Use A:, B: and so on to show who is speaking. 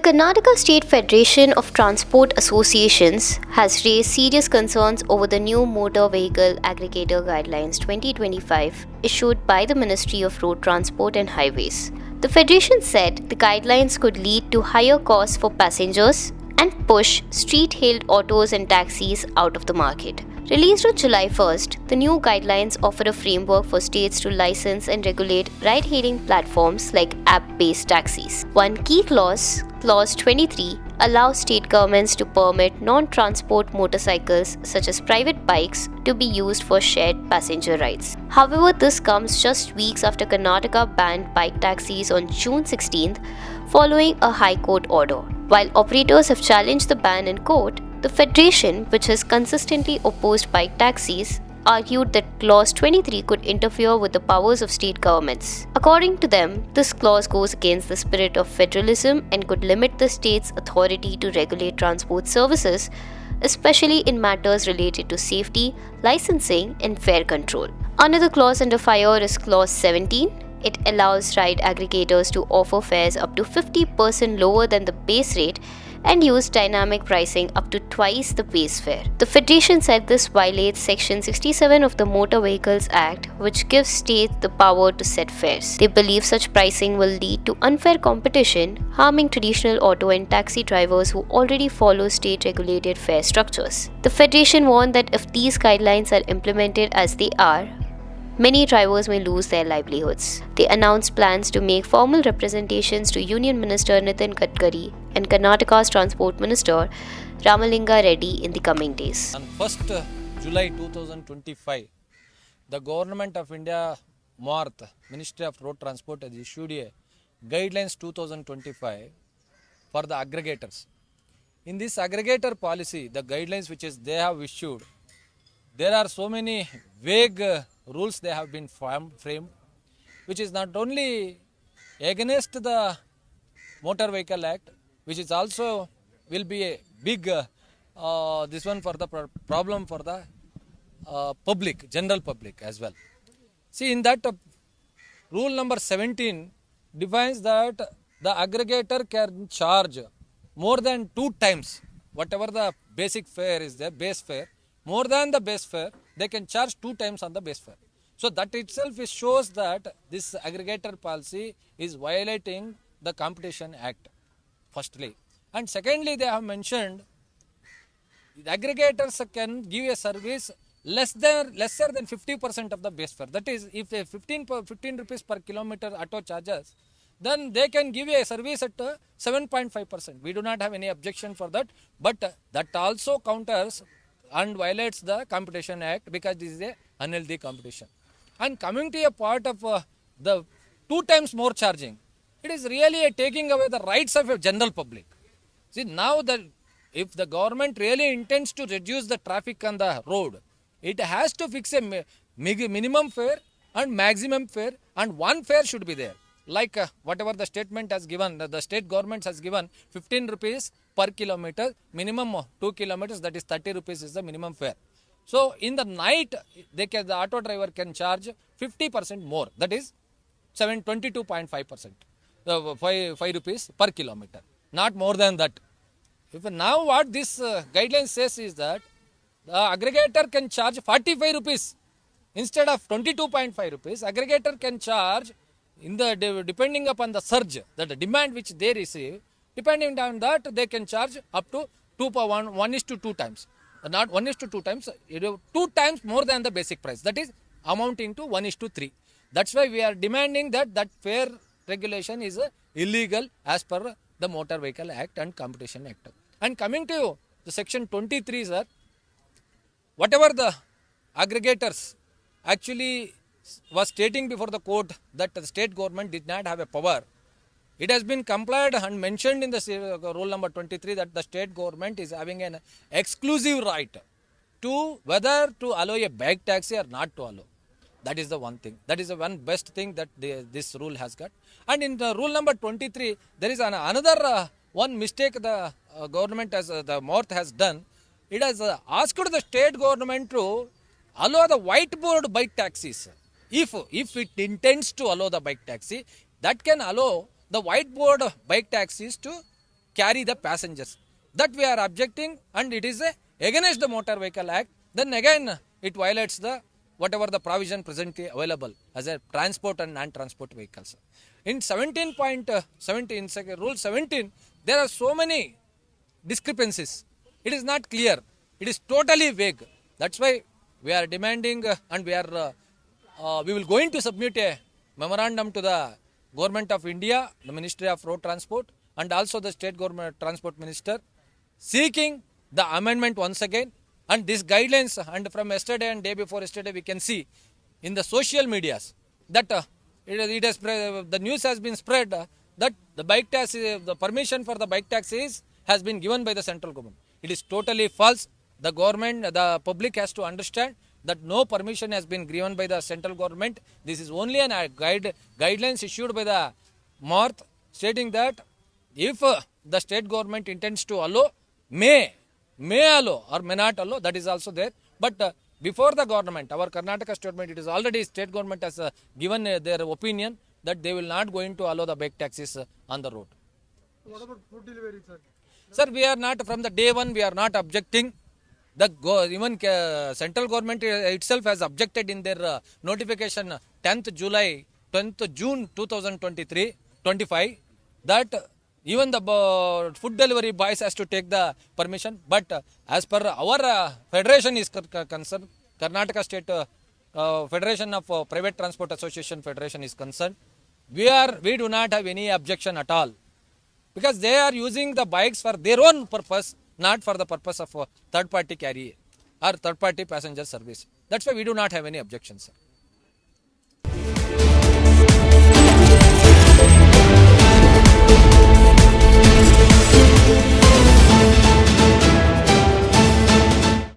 A: Karnataka State Federation of Transport Associations has raised serious concerns over the new Motor Vehicle Aggregator Guidelines 2025 issued by the Ministry of Road Transport and Highways. The Federation said the guidelines could lead to higher costs for passengers and push street-hailed autos and taxis out of the market. Released on July 1st, the new guidelines offer a framework for states to license and regulate ride-hailing platforms like app-based taxis. One key clause, Clause 23, allows state governments to permit non-transport motorcycles such as private bikes to be used for shared passenger rides. However, this comes just weeks after Karnataka banned bike taxis on June 16th following a High Court order. While operators have challenged the ban in court, the Federation, which has consistently opposed bike taxis, argued that Clause 23 could interfere with the powers of state governments. According to them, this clause goes against the spirit of federalism and could limit the state's authority to regulate transport services, especially in matters related to safety, licensing, and fare control. Another clause under fire is Clause 17. It allows ride aggregators to offer fares up to 50% lower than the base rate and use dynamic pricing up to twice the base fare. The Federation said this violates Section 67 of the Motor Vehicles Act, which gives states the power to set fares. They believe such pricing will lead to unfair competition, harming traditional auto and taxi drivers who already follow state-regulated fare structures. The Federation warned that if these guidelines are implemented as they are, many drivers may lose their livelihoods. They announced plans to make formal representations to Union Minister Nitin Gadkari and Karnataka's Transport Minister Ramalinga Reddy in the coming days.
B: On 1st July 2025, the Government of India, MORTH, Ministry of Road Transport, has issued a Guidelines 2025 for the aggregators. In this aggregator policy, the guidelines which is they have issued, there are so many vague rules they have been framed, which is not only against the Motor Vehicle Act, which is also will be a big this one for the problem for the public, general public as well. See, in that rule number 17 defines that the aggregator can charge more than 2 times whatever the basic fare is there, base fare, more than the base fare, they can charge 2 times on the base fare. So that itself shows that this aggregator policy is violating the Competition Act, firstly. And secondly, they have mentioned the aggregators can give a service lesser than 50% of the base fare. That is, if a 15 rupees per kilometer auto charges, then they can give a service at 7.5%. We do not have any objection for that, but that also counters and violates the Competition Act because this is a unhealthy competition. And coming to a part of the 2 times more charging, it is really taking away the rights of a general public. See, now that if the government really intends to reduce the traffic on the road, it has to fix a minimum fare and maximum fare, and one fare should be there. Like whatever the statement has given, the state government has given 15 rupees per kilometer, minimum 2 kilometers, that is 30 rupees is the minimum fare. So in the night, the auto driver can charge 50% more, that is 22.5%, 5 rupees per kilometer, not more than that. Now what this guideline says is that the aggregator can charge 45 rupees instead of 22.5 rupees. Aggregator can charge in the depending upon the surge, that the demand which they receive, depending on that they can charge up to 1:2 times. Not 1:2 times, 2 times more than the basic price. That is amounting to 1:3. That's why we are demanding that fare regulation is illegal as per the Motor Vehicle Act and Competition Act. And coming to the section 23, sir, whatever the aggregators actually was stating before the court that the state government did not have a power, it has been complied and mentioned in the rule number 23 that the state government is having an exclusive right to whether to allow a bike taxi or not to allow. That is the one thing. That is the one best thing that this rule has got. And in the rule number 23, there is another one mistake the government has, the MORTH has done. It has asked the state government to allow the whiteboard bike taxis. If it intends to allow the bike taxi, that can allow the whiteboard bike taxis to carry the passengers. That we are objecting, and it is against the Motor Vehicle Act. Then again, it violates the whatever the provision presently available as a transport and non-transport vehicles. In 17.17, Rule 17, there are so many discrepancies. It is not clear. It is totally vague. That's why we are demanding and we will going to submit a memorandum to the Government of India, the Ministry of Road Transport, and also the State Government Transport Minister, seeking the amendment once again. And these guidelines, and from yesterday and day before yesterday, we can see in the social medias that the news has been spread that the bike taxi, the permission for the bike taxis has been given by the central government. It is totally false. The government, the public has to understand that no permission has been given by the central government. This is only an guidelines issued by the MORTH, stating that if the state government intends to allow, may allow or may not allow, that is also there. But before the government, our Karnataka statement, it is already state government has given their opinion that they will not going to allow the bike taxis on the road.
C: What about food delivery, sir?
B: Sir, we are not, from the day one, we are not objecting. Even central government itself has objected in their notification 10th June 2023-25 that even the food delivery boys has to take the permission. But as per our federation is concerned, Karnataka State Federation of Private Transport Association Federation is concerned, we do not have any objection at all, because they are using the bikes for their own purpose, not for the purpose of third party carry or third party passenger service. That's why we do not have any objections, sir.